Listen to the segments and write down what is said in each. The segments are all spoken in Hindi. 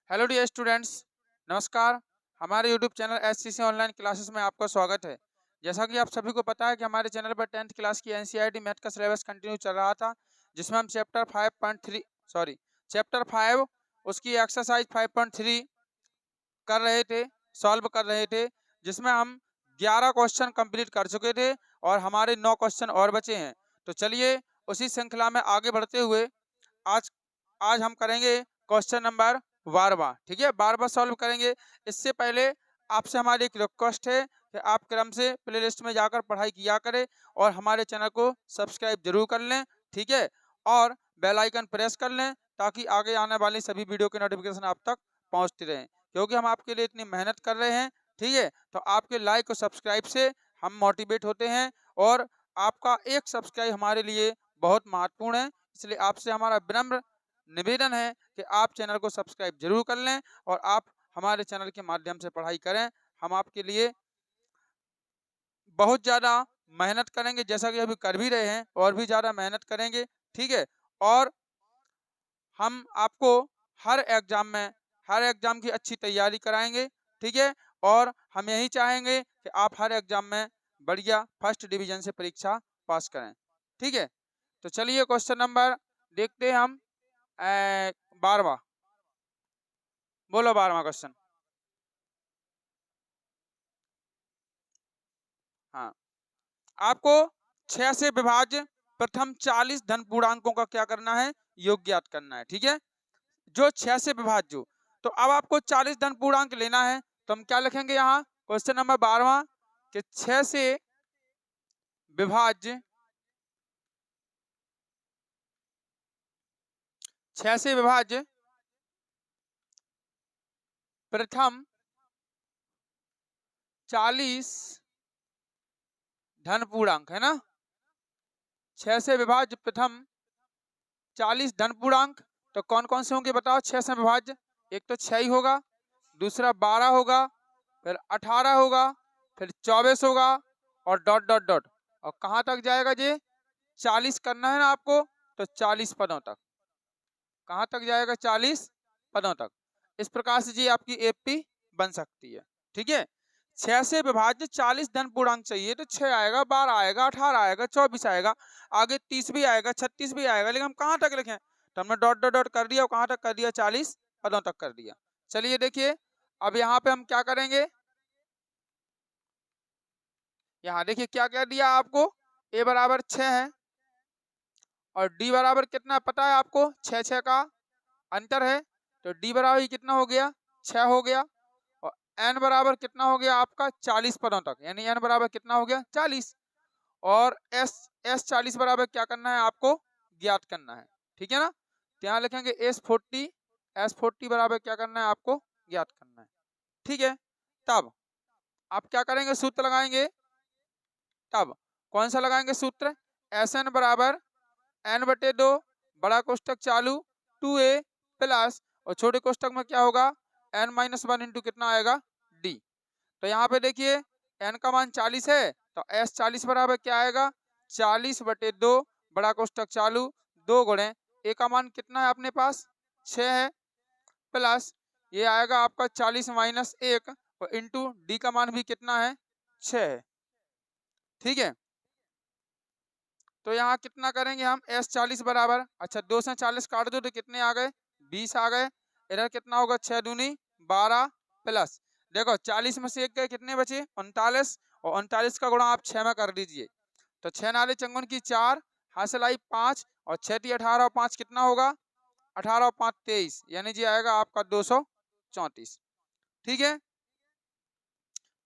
हेलो डियर स्टूडेंट्स, नमस्कार। हमारे YouTube channel SCC online classes में आपका स्वागत है। जैसा कि आप सभी को पता है कि हमारे चैनल पर 10th क्लास की एनसीईआरटी मैथ का सिलेबस कंटिन्यू चल रहा था, जिसमें हम चैप्टर 5 उसकी एक्सरसाइज 5.3 कर रहे थे, सॉल्व कर रहे थे, जिसमें हम 11 क्वेश्चन कंप्लीट कर चुके थे और हमारे 9 क्वेश्चन और बचे हैं। तो चलिए उसी श्रृंखला में आगे बढ़ते हुए आज आज हम करेंगे क्वेश्चन नंबर 12। ठीक है, 12 सॉल्व करेंगे। इससे पहले आपसे हमारी एक रिक्वेस्ट है कि आप क्रम से प्लेलिस्ट में जाकर पढ़ाई किया करें और हमारे चैनल को सब्सक्राइब जरूर कर लें। ठीक है, और बेल आइकन प्रेस कर लें ताकि आगे आने वाली सभी वीडियो की नोटिफिकेशन आप तक पहुंचती रहे, क्योंकि हम आपके लिए इतनी मेहनत कर रहे हैं। ठीक है, तो आपके लाइक और सब्सक्राइब से हम मोटिवेट होते हैं और आपका एक सब्सक्राइब हमारे लिए बहुत महत्वपूर्ण है। इसलिए आपसे हमारा विनम्र निवेदन है कि आप चैनल को सब्सक्राइब जरूर कर लें और आप हमारे चैनल के माध्यम से पढ़ाई करें। हम आपके लिए बहुत ज़्यादा मेहनत करेंगे, जैसा कि अभी कर भी रहे हैं, और भी ज़्यादा मेहनत करेंगे। ठीक है, और हम आपको हर एग्जाम की अच्छी तैयारी कराएंगे। ठीक है, और हम यही चाहेंगे कि आप हर एग्जाम में बढ़िया फर्स्ट डिवीजन से परीक्षा पास करें। ठीक है, तो चलिए क्वेश्चन नंबर देखते हैं हम 12वां। बोलो 12वां क्वेश्चन। हाँ, आपको 6 से विभाज्य प्रथम 40 धन पूर्णांकों का क्या करना है, योग ज्ञात करना है। ठीक है, जो 6 से विभाज्य हो, तो अब आपको 40 धन पूर्णांक लेना है। तो हम क्या लिखेंगे यहाँ क्वेश्चन नंबर 12वां कि विभाज्य 6 से विभाज्य प्रथम 40 धन पूर्णांक है ना। 6 से विभाज्य प्रथम 40 धन पूर्णांक, तो कौन कौन से होंगे बताओ 6 से विभाज्य। एक तो 6 ही होगा, दूसरा 12 होगा, फिर 18 होगा, फिर 24 होगा, और डॉट डॉट डॉट, और कहाँ तक जाएगा ये 40 करना है ना आपको, तो 40 पदों तक। कहाँ तक जाएगा 40 पदों तक। इस प्रकार से जी आपकी एपी बन सकती है। ठीक है, 6 से विभाज्य 40 धन पूर्णांक चाहिए, तो 6 आएगा, 12 आएगा, 18 आएगा, 24 आएगा, आगे 30 भी आएगा, 36 भी आएगा, लेकिन हम कहाँ तक लिखें, तो हमने डॉट डॉट डॉट कर दिया, कहाँ तक कर दिया 40 पदों तक कर दिया। चलिए देखिए, अब यहाँ पे हम क्या करेंगे, यहाँ देखिए क्या क्या दिया आपको, a बराबर 6 है और d बराबर कितना पता है आपको, 6 का अंतर है, तो d बराबर ही कितना हो गया 6 हो गया, और n बराबर कितना हो गया आपका 40 पदों तक, यानी n बराबर कितना हो गया 40, और s 40 बराबर क्या करना है आपको ज्ञात करना है। ठीक है ना, तो यहाँ लिखेंगे s40 बराबर क्या करना है आपको ज्ञात करना है। ठीक है, तब आप क्या करेंगे, सूत्र लगाएंगे। तब कौन सा लगाएंगे सूत्र, एस एन बराबर n/2 बड़ा कोष्टक चालू 2a प्लस, और छोटे कोष्टक में क्या होगा n-1 इंटू कितना आएगा d। तो यहाँ पे देखिए n का मान 40 है, तो s 40 बराबर क्या आएगा 40/2 बड़ा कोष्टक चालू 2 गुणे a का मान कितना है अपने पास 6 है, प्लस ये आएगा आपका 40 माइनस 1, और इंटू d का मान भी कितना है 6 है। ठीक है, तो यहाँ कितना करेंगे हम s40 बराबर, अच्छा 2 से 40 काट दो तो कितने आ गए 20 आ गए, इधर कितना होगा 6 दूनी 12, प्लस देखो 40 में से एक गए कितने बचे 39, और 39 का गुणा आप 6 में कर दीजिए, तो 6 नाले चंगुन की 4, हासिल आई 5, और 6 × 18 और 5 कितना होगा 18 और 5 23, यानी जी आएगा आपका 234। ठीक है,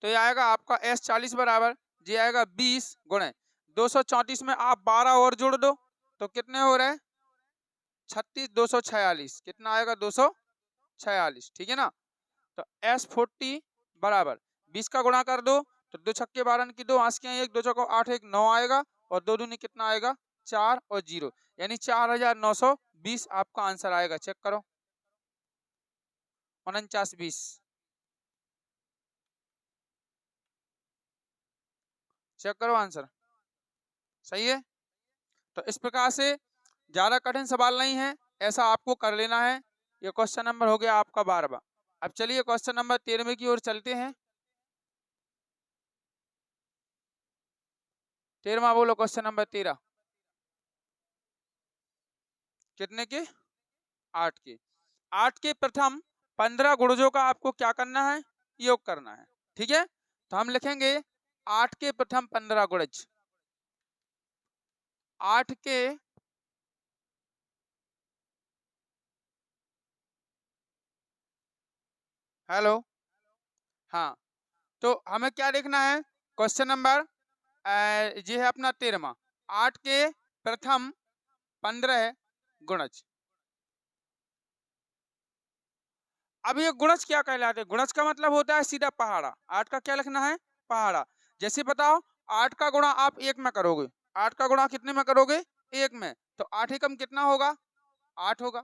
तो ये आएगा आपका s40 बराबर जी आएगा 20 गुणे 234 में आप 12 और जोड़ दो, तो कितने हो रहे 36, 246 कितना आएगा 246। ठीक है ना, तो s40 बराबर 20 का गुणा कर दो, तो 2 छक्के 12 की 2 आंसू 1, 2 चौको 8, 1 9 आएगा, और 2 दूनी कितना आएगा 4 और 0, यानी 4920 आपका आंसर आएगा। चेक करो 4920, चेक करो आंसर सही है। तो इस प्रकार से ज़्यादा कठिन सवाल नहीं है, ऐसा आपको कर लेना है। ये क्वेश्चन नंबर हो गया आपका 12वां। अब चलिए क्वेश्चन नंबर 13वें की ओर चलते हैं। 13वां बोलो, क्वेश्चन नंबर 13 कितने के? 8 के। 8 के प्रथम 15 गुणजों का आपको क्या करना है? योग करना है। ठीक है, तो हम लिखेंगे 8 के प्रथम 15 गुणज। 8 के हेलो, हाँ, तो हमें क्या देखना है? क्वेश्चन नंबर ये है अपना 13वां। 8 के प्रथम 15 गुणज। अब ये गुणज क्या कहलाते हैं? गुणज का मतलब होता है सीधा पहाड़ा। 8 का क्या लिखना है? पहाड़ा। जैसे बताओ, 8 का गुणा आप 1 में करोगे। 8 का गुणा कितने में करोगे? 1 में। तो 8 एकम कितना होगा? 8 होगा।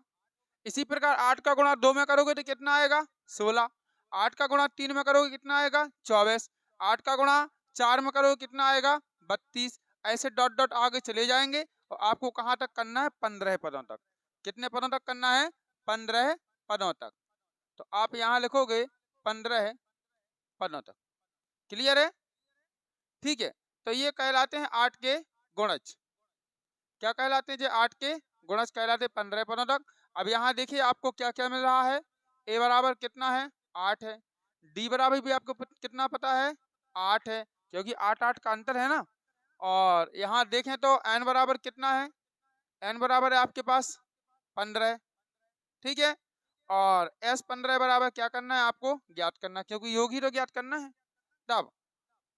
इसी प्रकार 8 का गुणा 2 में करोगे तो कितना आएगा? 16। 8 का गुणा 3 में करोगे कितना आएगा? 24। 8 का गुणा 4 में करोगे कितना आएगा? 32। ऐसे डॉट डॉट आगे चले जाएंगे और आपको कहाँ तक करना है? 15 पदों तक। कितने पदों तक करना है? 15 पदों तक। तो आप यहाँ लिखोगे 15 पदों तक। क्लियर है? ठीक है, तो ये कहलाते हैं 8 के गुणज। क्या कहलाते हैं? जो 8 के गुणज कहलाते हैं 15 पदों तक। अब यहाँ देखिए आपको क्या क्या मिल रहा है। ए बराबर कितना है? 8 है। डी बराबर भी आपको कितना पता है? 8 है, क्योंकि 8 8 का अंतर है ना। और यहाँ देखें तो एन बराबर कितना है? एन बराबर है आपके पास 15। ठीक है, और एस 15 बराबर क्या करना है? आपको ज्ञात करना, क्योंकि योग ही तो ज्ञात करना है। तब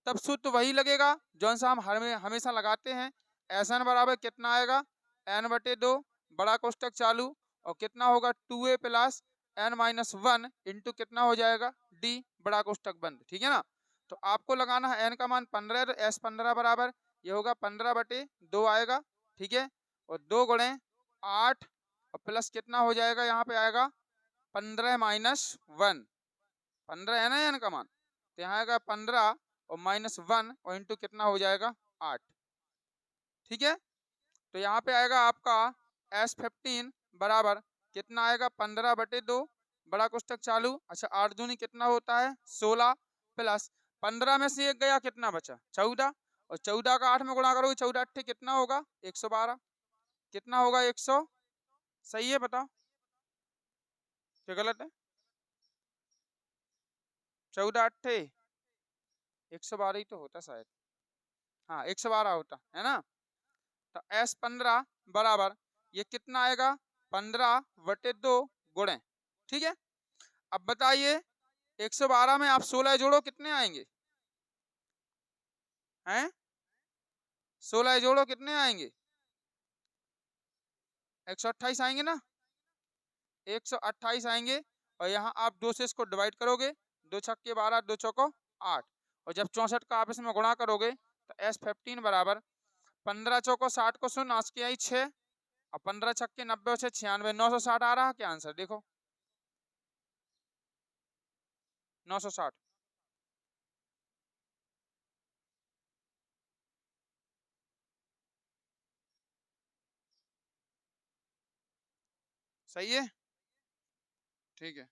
तब सूत्र वही लगेगा जौन सा हम हमेशा लगाते हैं। एस एन बराबर कितना आएगा? एन बटे 2 बड़ा कोष्टक चालू, और कितना होगा? 2a plus N minus 1 into कितना हो जाएगा? डी बड़ा कोष्टक बंद। ठीक है ना। तो आपको लगाना है एन का मान 15, तो एस 15 बराबर ये होगा 15 बटे 2 आएगा। ठीक है, और 2 गुणे 8 और प्लस कितना हो जाएगा? यहाँ पे आएगा 15 माइनस 1। 15 है ना एन का मान, तो यहाँ आएगा 15 और माइनस 1 और इंटू कितना हो जाएगा? 8। ठीक है, तो यहाँ पे आएगा आपका S15 बराबर कितना आएगा? 15 बटे 2 बड़ा कोष्टक चालू। अच्छा, 8 दूनी कितना होता है? 16 प्लस 15 में से एक गया, कितना बचा? 14। और 14 का 8 में गुणा करोगे, 14 अट्ठे कितना होगा? 112। कितना होगा? 100। सही है, बताओ क्या गलत है? 14 अट्ठे 112 ही तो होता शायद। हाँ, 112 होता है ना। तो S15 बराबर ये कितना आएगा? 15 बटे 2 गुणे। ठीक है, अब बताइए 112 में आप 16 जोड़ो, कितने आएंगे? हैं? 16 जोड़ो, कितने आएंगे? 128 आएंगे ना। 128 आएंगे, और यहाँ आप 2 से इसको डिवाइड करोगे। 2 छक्के 12, 2 चौको 8, और जब 64 का आपस में गुणा करोगे तो S15 बराबर 15 चौको 60 को 0 आज की आई 6, और 15 छक्के 90 से 96, 960 आ रहा है क्या आंसर? देखो 960। सही है, ठीक है।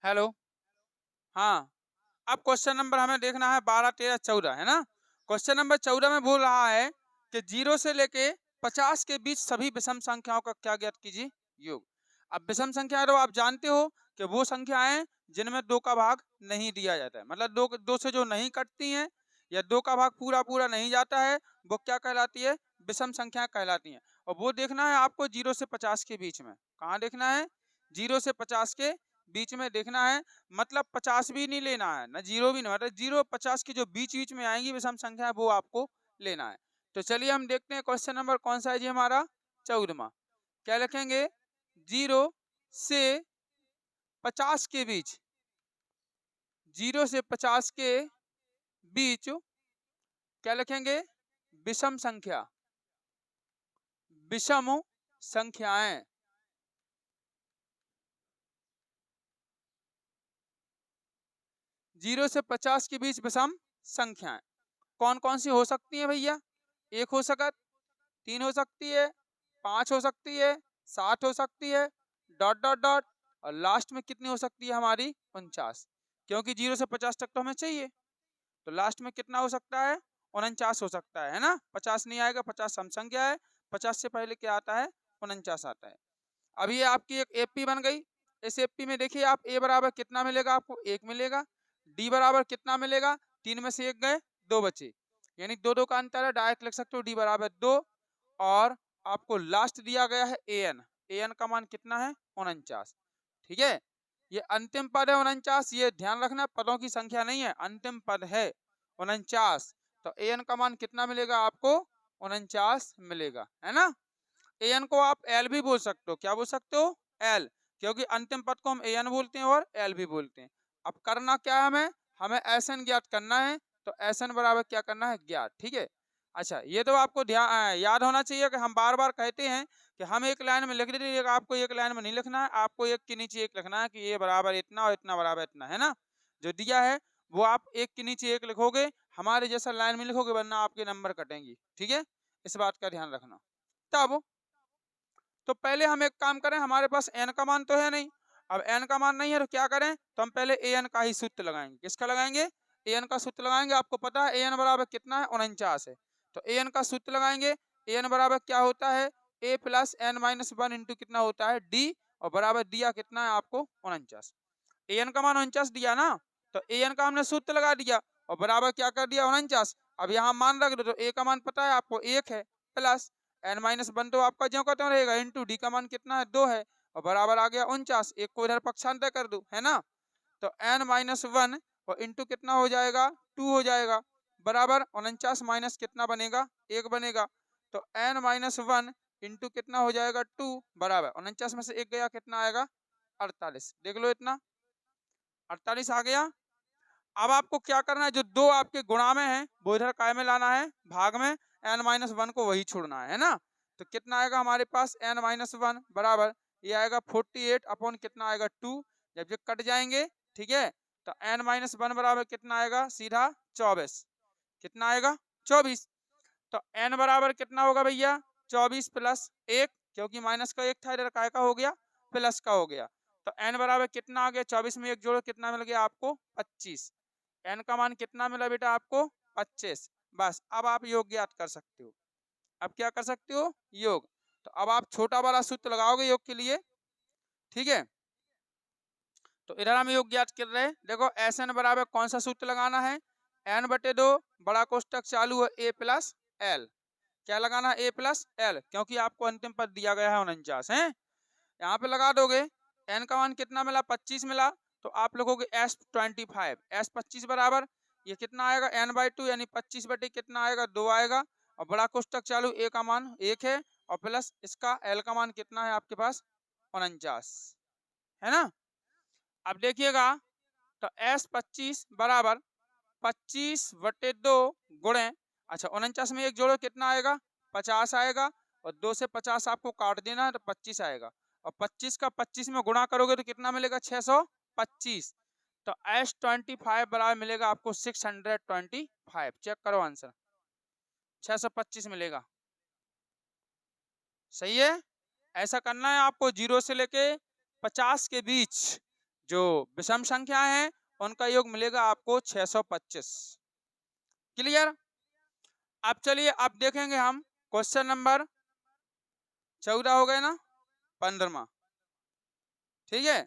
हेलो, हाँ, अब क्वेश्चन नंबर हमें देखना है 12 13 14 है ना। क्वेश्चन नंबर 14 में बोल रहा है कि 0 से लेके 50 के बीच सभी विषम संख्याओं का क्या ज्ञात कीजिए? योग। अब विषम संख्या तो आप जानते हो कि वो संख्याएं जिनमें 2 का भाग नहीं दिया जाता है, मतलब 2 से जो नहीं कटती हैं, या 2 का भाग पूरा पूरा नहीं जाता है, वो क्या कहलाती है? विषम संख्या कहलाती हैं। और वो देखना है आपको 0 से 50 के बीच में। कहाँ देखना है? 0 से 50 के बीच में देखना है। मतलब 50 भी नहीं लेना है ना, 0 भी नहीं, मतलब 0 50 की जो बीच बीच में आएंगी विषम संख्या है, वो आपको लेना है। तो चलिए हम देखते हैं क्वेश्चन नंबर कौन सा है जी हमारा? 14वां। क्या लिखेंगे? 0 से 50 के बीच, 0 से 50 के बीच क्या लिखेंगे? विषम संख्या, विषम संख्याएं। 0 से 50 के बीच विषम संख्याएं कौन कौन सी हो सकती हैं भैया? 1 हो सकत, 3 हो सकती है, 5 हो सकती है, 7 हो सकती है, डॉट डॉट डॉट, और लास्ट में कितनी हो सकती है हमारी 49, क्योंकि 0 से 50 तक तो हमें चाहिए। तो लास्ट में कितना हो सकता है, 49 हो सकता है ना। 50 नहीं आएगा, 50 सम संख्या है, 50 से पहले क्या आता है, 49 आता है। अब ये आपकी एक एपी बन गई। इस एपी में देखिए आप ए बराबर कितना मिलेगा आपको, 1 मिलेगा। डी बराबर कितना मिलेगा, 3 में से 1 गए, 2 बचे, यानी 2 2 का अंतर है, डायरेक्ट लिख सकते हो डी बराबर 2। और आपको लास्ट दिया गया है ए एन, ए एन का मान कितना है, 49। ठीक है, ये अंतिम पद है 49, ये ध्यान रखना, पदों की संख्या नहीं है, अंतिम पद है 49। तो ए एन का मान कितना मिलेगा आपको, 49 मिलेगा, है ना। ए एन को आप एल भी बोल सकते हो, क्या बोल सकते हो, एल, क्योंकि अंतिम पद को हम ए एन बोलते हैं और एल भी बोलते हैं। अब करना क्या है, हमें हमें एस एन ज्ञात करना है, तो एस एन बराबर क्या करना है, ज्ञात। ठीक है, अच्छा ये तो आपको ध्यान याद होना चाहिए कि हम बार बार कहते हैं कि हम एक लाइन में लिख देते हैं, आपको एक लाइन में नहीं लिखना है, आपको एक के नीचे एक लिखना है कि ये बराबर इतना और इतना बराबर इतना, है ना। जो दिया है वो आप एक के नीचे एक लिखोगे, हमारे जैसा लाइन में लिखोगे, वरना आपके नंबर कटेंगी। ठीक है, इस बात का ध्यान रखना। तब तो पहले हम एक काम करें, हमारे पास एन का मान तो है नहीं, अब एन का मान नहीं है तो क्या करें, तो हम पहले ए एन का ही सूत्र लगाएंगे। किसका लगाएंगे, ए एन का सूत्र लगाएंगे। आपको पता है ए एन बराबर कितना है, 49 है, तो ए एन का सूत्र लगाएंगे। ए एन बराबर क्या होता है, ए प्लस एन माइनस 1 इंटू कितना होता है, डी, और बराबर दिया कितना है आपको, 49। ए एन का मान 49 दिया ना, तो ए एन का हमने सूत्र लगा दिया और बराबर क्या कर दिया, 49। अब यहाँ मान रख दो, तो ए का मान पता है आपको 1 है, प्लस एन माइनस 1 तो आपका ज्यों का त्यों रहेगा, इंटू डी का मान कितना है, 2 है, और बराबर आ गया 49। एक को इधर पक्षांतर कर दो, है ना। तो एन माइनस 1 और इंटू कितना हो जाएगा, 2 हो जाएगा, बराबर 49 माइनस कितना बनेगा, 1 बनेगा। तो एन माइनस 1 इंटू कितना हो जाएगा, 2, बराबर 49 में से 1 गया, कितना आएगा, 48। देख लो इतना, 48 आ गया। अब आपको क्या करना है, जो दो आपके गुणा में है वो इधर काय में लाना है, भाग में, एन माइनस 1 को वही छोड़ना है ना। तो कितना आएगा हमारे पास, एन माइनस 1 बराबर ये आएगा 48 अपॉन कितना आएगा, 2। जब ये कट जाएंगे, ठीक है, तो एन माइनस 1 बराबर कितना आएगा, सीधा 24। कितना आएगा, 24। तो एन बराबर कितना होगा भैया, 24 प्लस 1, क्योंकि माइनस का 1 था, इधर काय का हो गया, प्लस का हो गया। तो एन बराबर कितना आ गया, 24 में 1 जोड़ो, कितना मिल गया आपको, 25। एन का मान कितना मिला बेटा आपको, 25। बस अब आप योग ज्ञात कर सकते हो। अब क्या कर सकते हो, योग। तो अब आप छोटा वाला सूत्र लगाओगे योग के लिए। ठीक है, तो इधर हम योग ज्ञात कर रहे हैं। देखो एस एन बराबर कौन सा सूत्र लगाना है, एन बटे 2 बड़ा कोष्टक चालू है ए प्लस एल। क्या लगाना है, ए प्लस एल, क्योंकि आपको अंतिम पद दिया गया है 49 है। यहाँ पे लगा दोगे, एन का मान कितना मिला, 25 मिला, तो आप लोगोगे S25, S25 बराबर ये कितना आएगा, n/2 यानी 25 बटे कितना आएगा, 2 आएगा, और बड़ा कोष्टक चालू ए का मान 1 है, और प्लस इसका एल का मान कितना है आपके पास, 49, है ना। अब देखिएगा, तो S25 बराबर 25/2 गुणे, अच्छा 49 में 1 जोड़ो, कितना आएगा, 50 आएगा, और 2 से 50 आपको काट देना है, तो 25 आएगा, और 25 का 25 में गुणा करोगे तो कितना मिलेगा, 625। तो S25 बराबर मिलेगा आपको 625। चेक करो आंसर, 625 मिलेगा। सही है, ऐसा करना है आपको, 0 से लेके 50 के बीच जो विषम संख्या है उनका योग मिलेगा आपको 625। क्लियर। अब चलिए अब देखेंगे हम क्वेश्चन नंबर 14 हो गए ना, 15वां। ठीक है,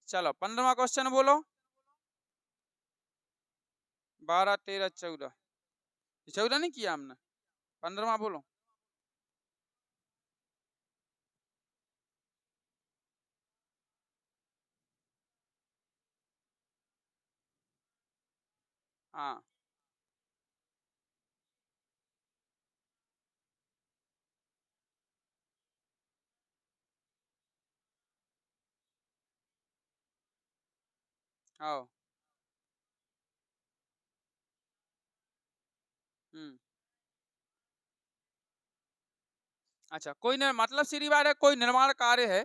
चलो 15वां क्वेश्चन बोलो, 12 13 14, 14 नहीं किया हमने, 15वां बोलो। हाँ, आओ। अच्छा, कोई मतलब सीधी बात है, कोई निर्माण कार्य है,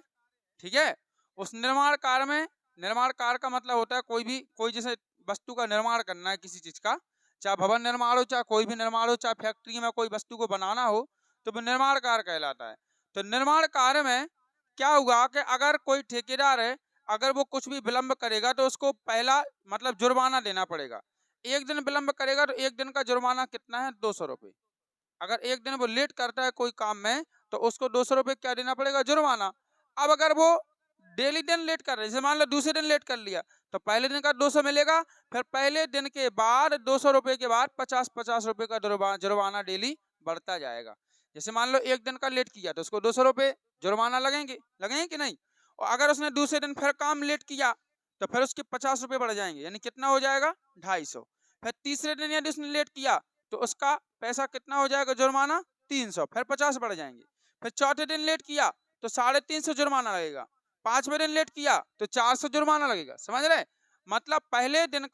ठीक है, उस निर्माण कार्य में, निर्माण कार्य का मतलब होता है कोई भी, कोई जैसे वस्तु का निर्माण करना है किसी चीज का, चाहे भवन निर्माण हो, चाहे कोई भी निर्माण हो, चाहे फैक्ट्री में कोई वस्तु को बनाना हो, तो वो निर्माण कार्य कहलाता है। तो निर्माण कार्य में क्या हुआ कि अगर कोई ठेकेदार है, अगर वो कुछ भी विलंब करेगा तो उसको पहला मतलब जुर्माना देना पड़ेगा। एक दिन विलंब करेगा तो एक दिन का जुर्माना कितना है, 200 रुपये। अगर एक दिन वो लेट करता है कोई काम में तो उसको 200 रुपये क्या देना पड़ेगा, जुर्माना। अब अगर वो डेली दिन लेट कर रहे, जैसे मान लो दूसरे दिन लेट कर लिया, तो पहले दिन का 200 मिलेगा, फिर पहले दिन के बाद 200 रुपये के बाद 50-50 रुपये का जुर्माना डेली बढ़ता जाएगा। जैसे मान लो एक दिन का लेट किया तो उसको 200 रुपये जुर्माना लगेंगे, लगेंगे कि नहीं। और अगर उसने दूसरे दिन फिर काम लेट किया तो फिर उसके 50 रुपये बढ़ जाएंगे, यानी कितना हो जाएगा, 250। फिर तीसरे दिन यदि उसने लेट किया तो उसका पैसा कितना हो जाएगा, जुर्माना 300, फिर 50 बढ़ जाएंगे। फिर चौथे दिन लेट किया तो 350 जुर्माना लगेगा। पांचवें दिन लेट किया तो 400 जुर्माना लगेगा। समझ रहे, मतलब पहले दिन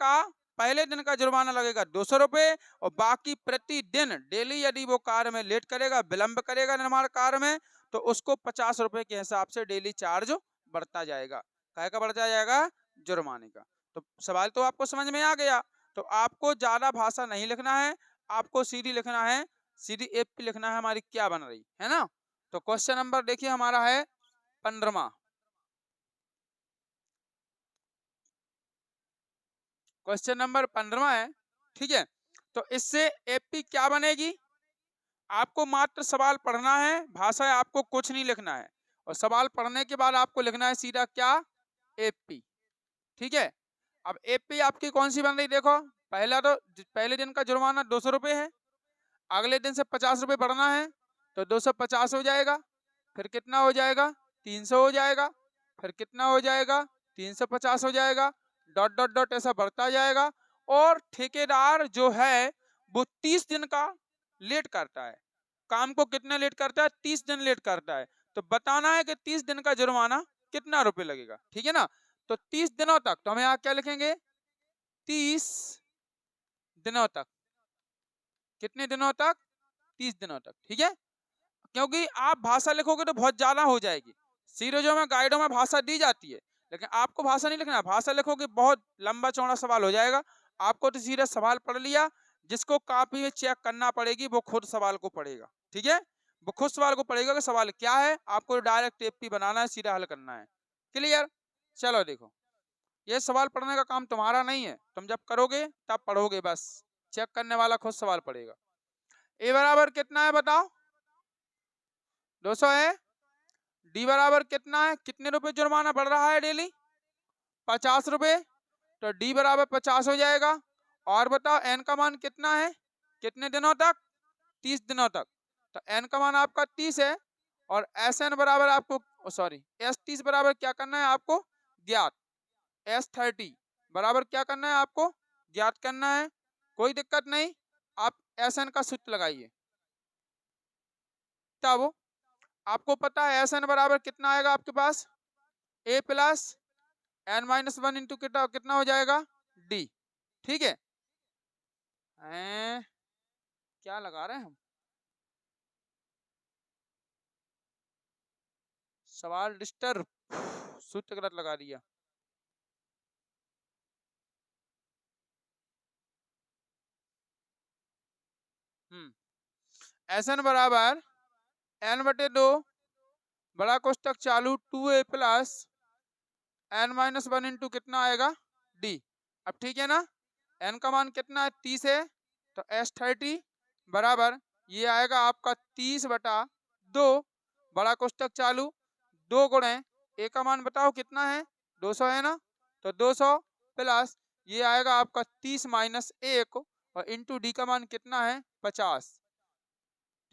का जुर्माना लगेगा 200 रुपये, और बाकी प्रतिदिन डेली यदि वो कार्य में लेट करेगा, विलंब करेगा निर्माण कार्य में, तो उसको 50 रुपये के हिसाब से डेली चार्ज बढ़ता जाएगा। काय का बढ़ता जाएगा, जुर्माने का। तो सवाल तो आपको समझ में आ गया। तो आपको ज्यादा भाषा नहीं लिखना है, आपको सीधी लिखना है, सीधी एपी लिखना है, हमारी क्या बन रही है ना। तो क्वेश्चन नंबर देखिए हमारा है 15वां। क्वेश्चन नंबर 15वां है, ठीक है। तो इससे एपी क्या बनेगी, आपको मात्र सवाल पढ़ना है, भाषा आपको कुछ नहीं लिखना है, और सवाल पढ़ने के बाद आपको लिखना है सीधा क्या, एपी। ठीक है। अब एपी आपकी कौन सी बन रही, देखो पहला तो पहले दिन का जुर्माना 200 रुपये है, अगले दिन से 50 रुपये बढ़ना है तो 250 हो जाएगा, फिर कितना हो जाएगा, 300 हो जाएगा, फिर कितना हो जाएगा, 350 हो जाएगा, डॉट डॉट डॉट ऐसा बढ़ता जाएगा। और ठेकेदार जो है वो 30 दिन का लेट करता है, काम को कितना लेट करता है, 30 दिन लेट करता है। तो बताना है कि 30 दिन का जुर्माना कितना रुपए लगेगा, ठीक है ना। तो 30 दिनों तक, तो हम यहाँ क्या लिखेंगे, 30 दिनों तक, कितने दिनों तक, 30 दिनों तक, ठीक है। क्योंकि आप भाषा लिखोगे तो बहुत ज्यादा हो जाएगी, सीरीजों में गाइडों में भाषा दी जाती है, लेकिन आपको भाषा नहीं लिखना, भाषा लिखोगे बहुत लंबा चौड़ा सवाल हो जाएगा। आपको तो सीधा सवाल पढ़ लिया, जिसको कॉपी में चेक करना पड़ेगी वो खुद सवाल को पढ़ेगा, ठीक है। वो खुद सवाल को पढ़ेगा कि सवाल क्या है, आपको डायरेक्ट एपी बनाना है, सीधा हल करना है। क्लियर। चलो देखो, ये सवाल पढ़ने का काम तुम्हारा नहीं है, तुम जब करोगे तब पढ़ोगे, बस चेक करने वाला खुद सवाल पढ़ेगा। ए बराबर कितना है बताओ, 200 है। डी बराबर कितना है, कितने रुपए जुर्माना बढ़ रहा है डेली, 50 रुपए, तो डी बराबर 50 हो जाएगा। और बताओ एन का मान कितना है, कितने दिनों तक, 30 दिनों तक, तो एन का मान आपका 30 है। और एस एन बराबर आपको सॉरी एस 30 बराबर क्या करना है आपको, ज्ञात। एस 30 बराबर क्या करना है आपको, ज्ञात करना है। कोई दिक्कत नहीं, आप एस एन का सूत्र लगाइए, तब आपको पता है एस एन बराबर कितना आएगा आपके पास, A plus N minus one into कितना कितना हो जाएगा, डी। ठीक है, क्या लगा रहे हैं हम, सवाल डिस्टर्ब, सूत्र गलत लगा दिया। एस एन बराबर एन बटे 2 बड़ा कोष्टक चालू 2a plus N minus one into कितना आएगा, डी। अब ठीक है ना, एन का मान कितना है, 30 है, तो एस 30 बराबर ये आएगा आपका 30 बटा 2 बड़ा कोष्टक चालू 2 गुणे ए का मान बताओ कितना है, 200 है ना, तो 200 प्लस ये आएगा आपका 30 माइनस 1 और इंटू डी का मान कितना है, 50।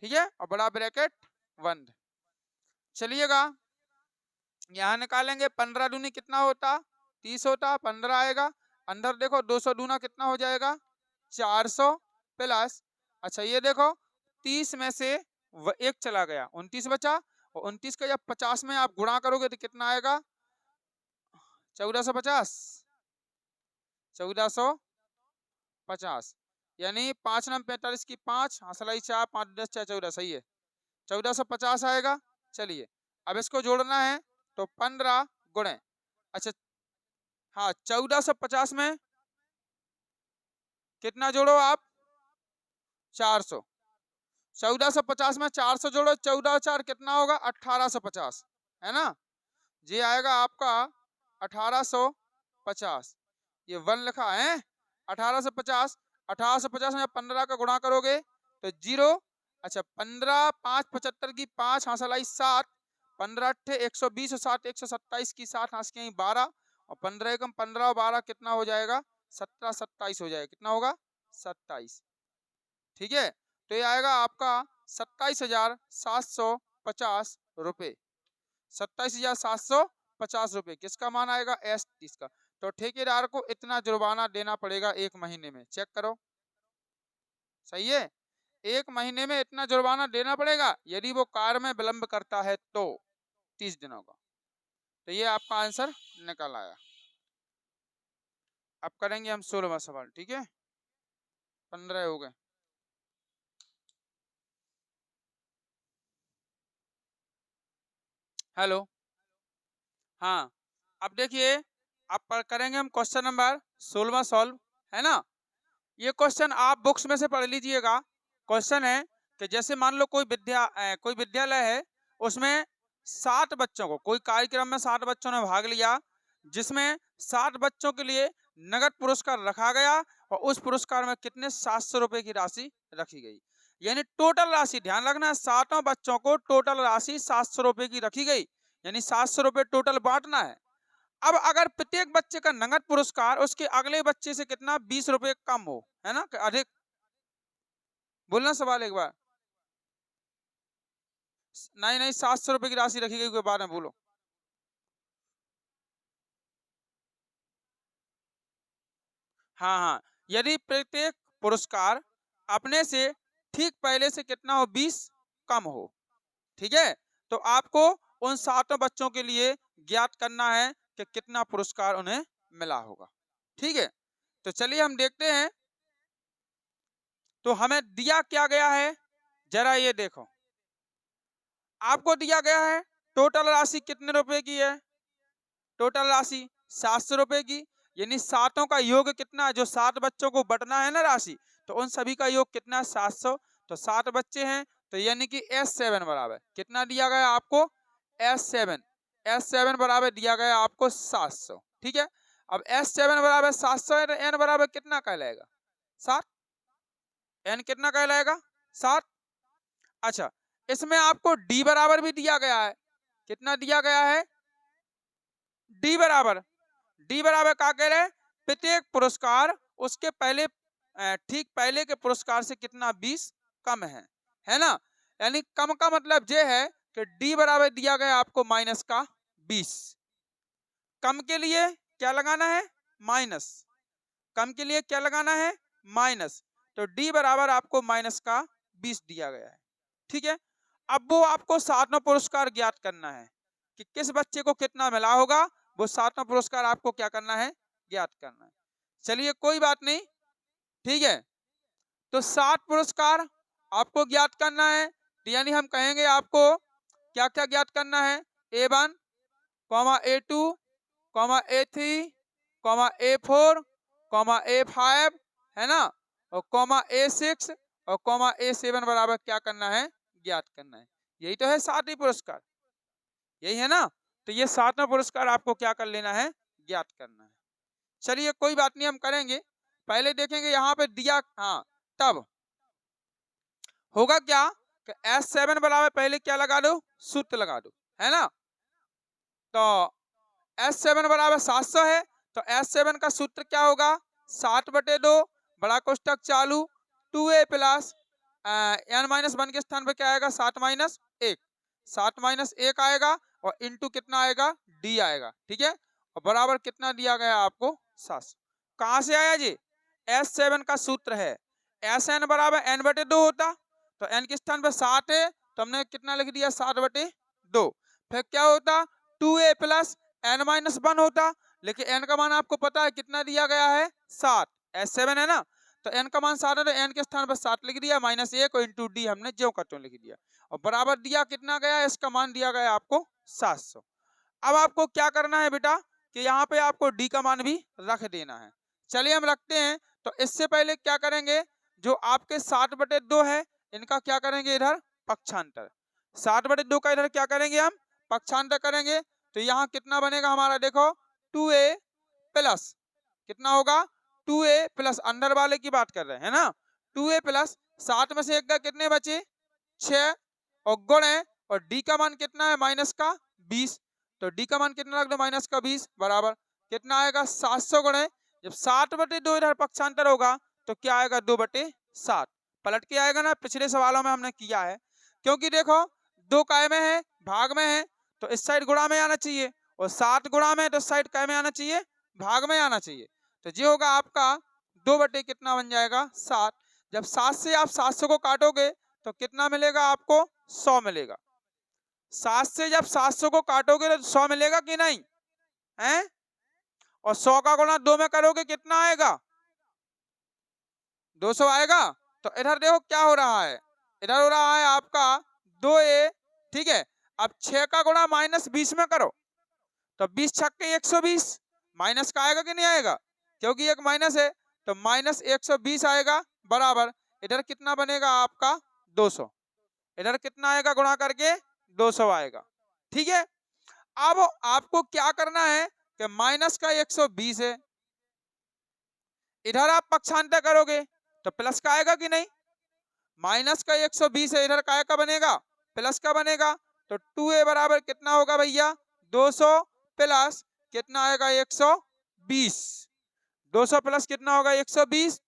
ठीक है, और बड़ा ब्रैकेट बंद। चलिएगा यहाँ निकालेंगे, 15 दूनी कितना होता, 30 होता, 15 आएगा, अंदर देखो 200 दूना कितना हो जाएगा, 400 प्लस, अच्छा ये देखो 30 में से एक चला गया, 29 बचा, और 29 का जब 50 में आप गुणा करोगे तो कितना आएगा, 1450, 1450, यानी 5 नम 45 की 5 हसलाई 4 5 10 4 14, सही है, 1450 आएगा। चलिए अब इसको जोड़ना है, तो 15 गुणे, अच्छा हाँ 1450 में कितना जोड़ो आप 400, 1450 में 400 जोड़ो, 14 4 कितना होगा 1850, है ना। ये आएगा आपका 1850, ये 1 लिखा है 1850, 1850 में 15 का गुणा करोगे तो 0, अच्छा 15 5 75 की 5 हासिलाई 7, 15 अट्ठे 120 और 7 127 की 7 हास के 12 और 15 एकम 15 और 12 कितना हो जाएगा 17 27 हो जाएगा, कितना होगा 27, ठीक है। तो ये आएगा आपका 27,750 रुपये, 27,750 रुपये किसका मान आएगा S30 का। तो ठेकेदार को इतना जुर्माना देना पड़ेगा 1 महीने में, चेक करो सही है, 1 महीने में इतना जुर्माना देना पड़ेगा यदि वो कार्य में विलंब करता है तो 30 दिनों का। तो ये आपका आंसर निकल आया। अब करेंगे हम 16वां सवाल, ठीक है 15 हो गए। हेलो, हाँ अब देखिए अब करेंगे हम क्वेश्चन नंबर 16वां सॉल्व, है ना। ये क्वेश्चन आप बुक्स में से पढ़ लीजिएगा। क्वेश्चन है कि जैसे मान लो कोई विद्यालय है, उसमें 60 बच्चों को, कोई कार्यक्रम में 60 बच्चों ने भाग लिया, जिसमें 60 बच्चों के लिए नगद पुरस्कार रखा गया और उस पुरस्कार में कितने 700 रुपए की राशि रखी गई। यानी टोटल राशि ध्यान रखना है, 60 बच्चों को टोटल राशि 700 रुपए की रखी गई, यानी 700 रुपए टोटल बांटना है। अब अगर प्रत्येक बच्चे का नगद पुरस्कार उसके अगले बच्चे से कितना 20 रुपए कम हो, है ना, अधिक, बोलना सवाल एक बार। नहीं नहीं 700 रुपए की राशि रखी गई के बारे में बोलो। हाँ हाँ, यदि प्रत्येक पुरस्कार अपने से ठीक पहले से कितना हो 20 कम हो, ठीक है, तो आपको उन 7 बच्चों के लिए ज्ञात करना है कि कितना पुरस्कार उन्हें मिला होगा, ठीक है। तो चलिए हम देखते हैं। तो हमें दिया क्या गया है, जरा ये देखो, आपको दिया गया है टोटल राशि कितने रुपए की है, टोटल राशि 700 रुपए की, यानी सातों का योग कितना है, जो 7 बच्चों को बंटना है ना राशि, तो उन सभी का योग कितना है 700। तो 7 बच्चे हैं, तो यानी कि S7 बराबर कितना दिया गया आपको S7 बराबर दिया गया आपको 700, ठीक है। अब S7 बराबर 700 है तो N बराबर कितना कहलाएगा 7, N कितना कहलाएगा 7। अच्छा, इसमें आपको D बराबर भी दिया गया है, कितना दिया गया है डी बराबर क्या कह रहे हैं, प्रत्येक पुरस्कार उसके पहले ठीक पहले के पुरस्कार से कितना 20 कम है ना। यानी कम का मतलब ये है कि डी बराबर दिया गया आपको माइनस का 20, कम के लिए क्या लगाना है माइनस, कम के लिए क्या लगाना है माइनस, तो डी बराबर आपको माइनस का 20 दिया गया है, ठीक है। अब वो आपको 7वां पुरस्कार ज्ञात करना है कि किस बच्चे को कितना मिला होगा, वो 7वां पुरस्कार आपको क्या करना है ज्ञात करना है। चलिए कोई बात नहीं, ठीक है। तो 7 पुरस्कार आपको ज्ञात करना है, तो यानी हम कहेंगे आपको क्या क्या ज्ञात करना है, A1, A2, A3, A4, A5, है ना, और A6 और A7 बराबर क्या करना है ज्ञात करना है। यही तो है 7 ही पुरस्कार, यही है ना। तो ये 7वां पुरस्कार आपको क्या कर लेना है ज्ञात करना है। चलिए कोई बात नहीं, हम करेंगे, पहले देखेंगे यहाँ पे दिया, हाँ तब होगा क्या कि S7 बराबर पहले क्या लगा दो सूत्र लगा दो, है ना। तो S7 बराबर 700 है, तो S7 का सूत्र क्या होगा 7/2 बड़ा कोष्टक चालू 2a प्लस n-1 के स्थान पे क्या आएगा 7-1, 7-1 आएगा और इंटू कितना आएगा d आएगा, ठीक है। और बराबर कितना दिया गया आपको 700। कहां से आया जी, S7 का सूत्र है Sn बराबर n/2 होता, तो n के स्थान पे 7 है तो हमने कितना लिख दिया 7/2, फिर क्या होता 2a प्लस n-1 होता, लेकिन n का मान आपको पता है कितना दिया गया है 7, S7 है ना, तो n का मान 7 है तो n के स्थान पर 7 लिख दिया -1 और इंटू डी हमने ज्यों का त्यों लिख दिया, और बराबर दिया कितना गया, इसका मान दिया गया आपको 700। अब आपको क्या करना है बेटा कि यहाँ पे आपको डी का मान भी रख देना है। चलिए हम रखते हैं, तो इससे पहले क्या करेंगे, जो आपके 60/2 है इनका क्या करेंगे, इधर पक्षांतर। 60/2 का इधर क्या करेंगे, हम पक्षांतर करेंगे। तो यहाँ कितना बनेगा हमारा, देखो 2a प्लस कितना होगा, 2a प्लस अंदर वाले की बात कर रहे हैं ना, 2a प्लस 7 में से 1 का कितने बचे 6 और गुण है, और डी का मान कितना है माइनस का 20। तो डी का मान कितना रख दो माइनस का 20 बराबर कितना आएगा 700 गुणे, जब 7/2 इधर पक्षांतर होगा तो क्या आएगा 2/7 पलट के आएगा ना, पिछले सवालों में हमने किया है। क्योंकि देखो 2 काय में है, भाग में है, तो इस साइड गुणा में आना चाहिए, और 7 गुणा में तो इस साइड काय में आना चाहिए, भाग में आना चाहिए। तो ये होगा आपका 2 कितना बन जाएगा 7। जब 7 से आप 700 को काटोगे तो कितना मिलेगा आपको 100 मिलेगा। 7 से जब 700 को काटोगे तो 100 मिलेगा कि नहीं हैं, और 100 का गुणा 2 में करोगे कितना आएगा 200 आएगा। तो इधर देखो क्या हो रहा है, इधर हो रहा है आपका 2a, ठीक है। अब 6 का गुणा -20 में करो तो 20 छक्के 120, माइनस का आएगा कि नहीं आएगा, क्योंकि एक माइनस है तो -120 आएगा बराबर इधर कितना बनेगा आपका 200, इधर कितना आएगा गुणा करके 200 आएगा, ठीक है। अब आपको क्या करना है कि माइनस का 120 है, इधर आप पक्षांतर करोगे तो प्लस का आएगा कि नहीं, माइनस का 120 है, इधर काय का बनेगा प्लस का बनेगा। तो 2a बराबर कितना होगा भैया 200 प्लस कितना आएगा 120, 200 प्लस कितना होगा 120।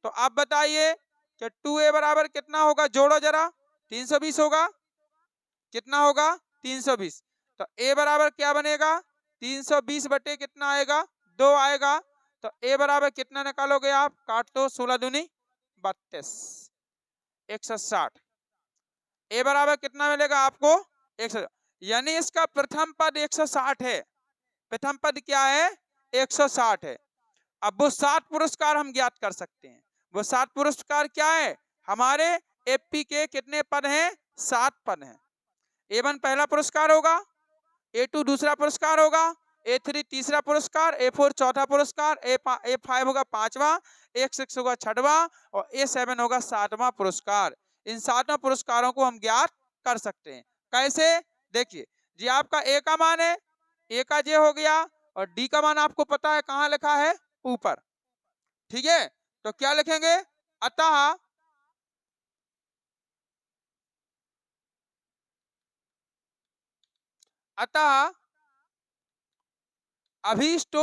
तो आप बताइए कि 2a बराबर कितना होगा, जोड़ो जरा 320 होगा, कितना होगा 320। तो a बराबर क्या बनेगा 320 बटे कितना आएगा 2 आएगा। तो a बराबर कितना निकालोगे आप, काट दो 16 दूनी 32 160, a बराबर कितना मिलेगा आपको 100, यानी इसका प्रथम पद 160 है, प्रथम पद क्या है 160 है। अब वो 7 पुरस्कार हम ज्ञात कर सकते हैं, वो 7 पुरस्कार क्या है, हमारे एपी के कितने पद हैं 7 पद हैं। A1 पहला पुरस्कार होगा, A2 दूसरा पुरस्कार होगा, A3 तीसरा पुरस्कार, A4 चौथा पुरस्कार, A5 होगा 5वां, A6 होगा 6वां और A7 होगा 7वां पुरस्कार। इन 7 पुरस्कारों को हम ज्ञात कर सकते हैं। कैसे, देखिए जी आपका A का मान है, A का जे हो गया, और D का मान आपको पता है कहाँ लिखा है ऊपर, ठीक है। तो क्या लिखेंगे, अतः अभीष्ट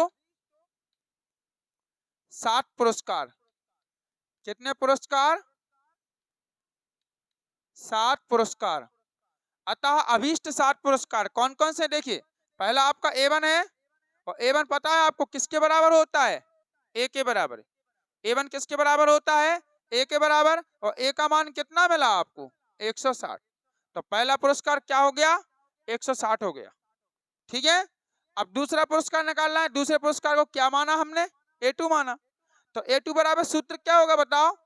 7 पुरस्कार, कितने पुरस्कार 7 पुरस्कार, अतः अभीष्ट 7 पुरस्कार कौन कौन से, देखिए पहला आपका A1 है, और A1 पता है आपको किसके बराबर होता है, A के बराबर। A1 किसके बराबर होता है, A के बराबर, और A का मान कितना मिला आपको 160। तो पहला पुरस्कार क्या हो गया 160 हो गया, ठीक है। अब दूसरा पुरस्कार निकालना है, दूसरे पुरस्कार को क्या माना हमने A2 माना। तो A2 बराबर सूत्र क्या होगा बताओ,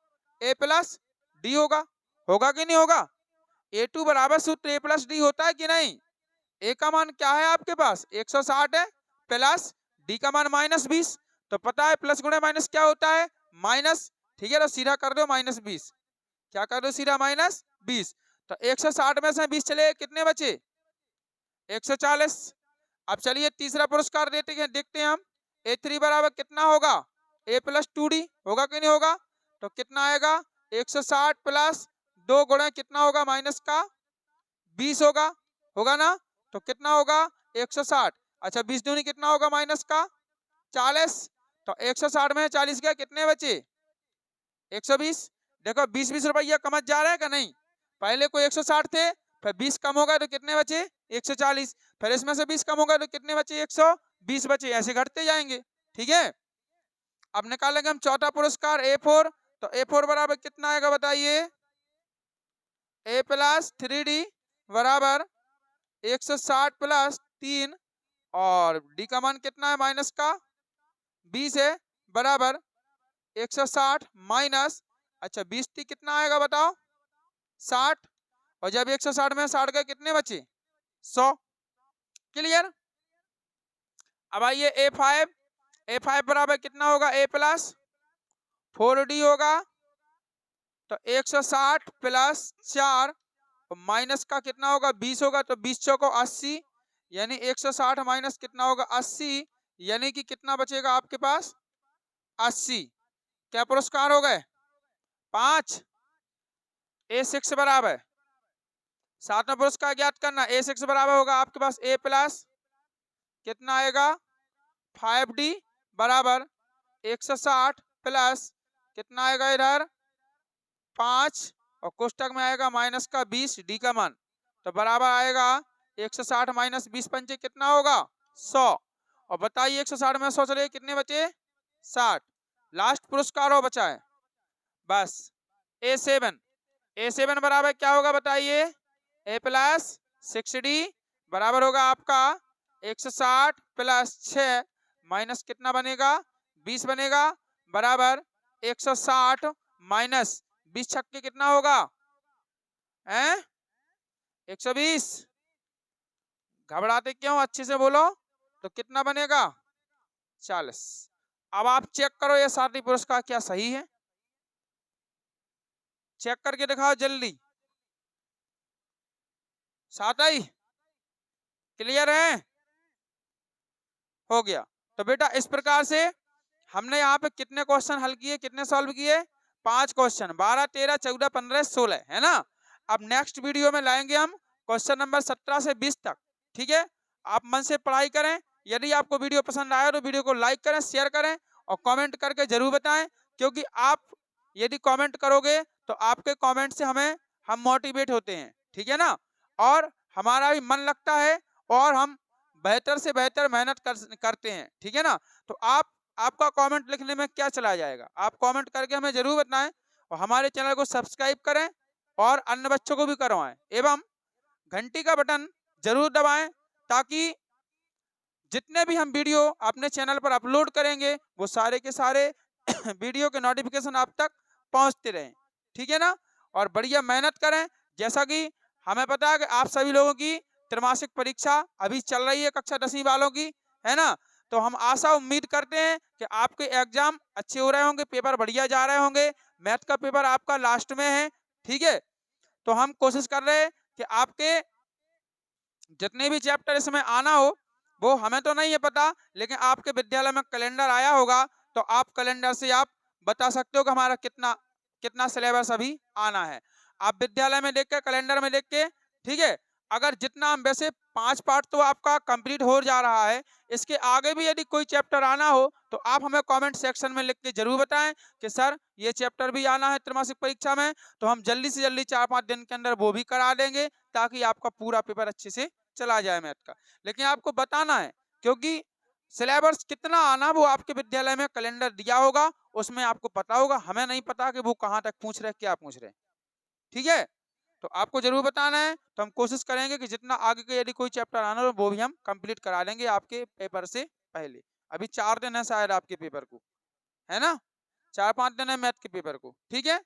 A प्लस डी होगा कि नहीं होगा, A2 बराबर सूत्र A प्लस डी होता है कि नहीं। A का मान क्या है आपके पास 160 है, प्लस D का मान -20, तो पता है प्लस गुणे माइनस क्या होता है माइनस, ठीक है। तो सीधा कर दो -20, क्या कर दो सीधा -20। तो 160 में से 20 चले कितने बचे 140। अब चलिए तीसरा पुरस्कार देते हैं, देखते हैं हम A3 बराबर कितना होगा A प्लस 2D होगा कि नहीं होगा। तो कितना आएगा 160 प्लस 2 गुणे कितना होगा माइनस का 20 होगा ना। तो कितना होगा 160, अच्छा 20 दूनी कितना होगा माइनस का 40। तो 160 में 40 गया, कितने बचे 120। देखो 20-20 रुपया कमत जा रहा है कि नहीं, पहले को 160 थे, फिर 20 कम होगा तो कितने बचे 140, फिर इसमें से 20 कम होगा तो कितने बचे 120 बचे, ऐसे घटते जाएंगे, ठीक है। अब निकालेंगे हम चौथा पुरस्कार A4। तो A4 बराबर कितना आएगा बताइए, A प्लस 3D बराबर 160 प्लस 3, और D का मान कितना है माइनस का 20 है, बराबर 160 माइनस, अच्छा 20 कितना आएगा बताओ 60, और जब 160 में 60 गए कितने बचे 100, क्लियर। अब आइए A5 बराबर कितना होगा A प्लस 4D होगा तो 160 प्लस 4 माइनस का कितना होगा 20 होगा, तो 20 चौको 80, यानी 160 माइनस कितना होगा 80, यानी कि कितना बचेगा आपके पास 80। क्या पुरस्कार हो गए 5। A6 बराबर, सातवां पुरस्कार ज्ञात करना। A6 बराबर होगा आपके पास A प्लस कितना आएगा 5D बराबर 160 प्लस कितना आएगा इधर 5 और कोष्टक में आएगा माइनस का 20 D का मान, तो बराबर आएगा 160 माइनस 20 पंचे कितना होगा 100। और बताइए 160 में 100 चले कितने बचे 60। लास्ट पुरस्कार हो बचा है बस A7 बराबर क्या होगा बताइए A प्लस 6D बराबर होगा आपका 160 प्लस 6 माइनस कितना बनेगा 20 बनेगा बराबर 160 माइनस 20 छक्के कितना होगा 120। घबराते क्यों, अच्छे से बोलो। तो कितना बनेगा 40। अब आप चेक करो ये सारे पुरस्कार क्या सही है, चेक करके दिखाओ जल्दी। सात आई क्लियर है, हो गया। तो बेटा इस प्रकार से हमने यहाँ पे कितने क्वेश्चन हल किए, कितने सॉल्व किए 5 क्वेश्चन, 12 13 14 15 16 है ना। अब नेक्स्ट वीडियो में लाएंगे हम क्वेश्चन नंबर 17 से 20 तक। ठीक है, आप मन से पढ़ाई करें। यदि आपको वीडियो पसंद आया तो वीडियो को लाइक करें, शेयर करें और कमेंट करके जरूर बताएं, क्योंकि आप यदि कमेंट करोगे तो आपके कमेंट से हम मोटिवेट होते हैं। ठीक है ना, और हमारा भी मन लगता है और हम बेहतर से बेहतर मेहनत करते हैं। ठीक है ना, तो आपका कमेंट लिखने में क्या चला जाएगा, आप कमेंट करके हमें जरूर बताएं और हमारे चैनल को सब्सक्राइब करें और अन्य बच्चों को भी करवाएं एवं घंटी का बटन जरूर दबाएं, ताकि जितने भी हम वीडियो अपने चैनल पर अपलोड करेंगे वो सारे के सारे वीडियो के नोटिफिकेशन आप तक पहुंचते रहें। ठीक है ना, और बढ़िया मेहनत करें। जैसा कि हमें पता है कि आप सभी लोगों की त्रैमासिक परीक्षा अभी चल रही है कक्षा 10वीं वालों की, है ना। तो हम आशा उम्मीद करते हैं कि आपके एग्जाम अच्छे हो रहे होंगे, पेपर बढ़िया जा रहे होंगे। मैथ का पेपर आपका लास्ट में है। ठीक है, तो हम कोशिश कर रहे हैं कि आपके जितने भी चैप्टर इसमें आना हो वो हमें तो नहीं है पता, लेकिन आपके विद्यालय में कैलेंडर आया होगा तो आप कैलेंडर से आप बता सकते हो कि हमारा कितना कितना सिलेबस अभी आना है। आप विद्यालय में देख के कैलेंडर में देख के, ठीक है, अगर जितना हम वैसे 5 पार्ट तो आपका कंप्लीट हो जा रहा है, इसके आगे भी यदि कोई चैप्टर आना हो तो आप हमें कमेंट सेक्शन में लिख के जरूर बताएं कि सर ये चैप्टर भी आना है त्रैमासिक परीक्षा में, तो हम जल्दी से जल्दी 4-5 दिन के अंदर वो भी करा देंगे, ताकि आपका पूरा पेपर अच्छे से चला जाए मैथ का। लेकिन आपको बताना है, क्योंकि सिलेबस कितना आना वो आपके विद्यालय में कैलेंडर दिया होगा, उसमें आपको पता होगा। हमें नहीं पता कि वो कहाँ तक पूछ रहे, क्या पूछ रहे। ठीक है, तो आपको जरूर बताना है। तो हम कोशिश करेंगे कि जितना आगे के यदि कोई चैप्टर आना हो वो भी हम कंप्लीट करा लेंगे आपके पेपर से पहले। अभी 4 दिन है शायद आपके पेपर को, है ना, 4-5 दिन है मैथ के पेपर को। ठीक है,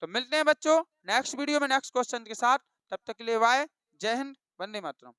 तो मिलते हैं बच्चों नेक्स्ट वीडियो में नेक्स्ट क्वेश्चन के साथ। तब तक के लिए बाय, जय हिंद, वंदे मातरम।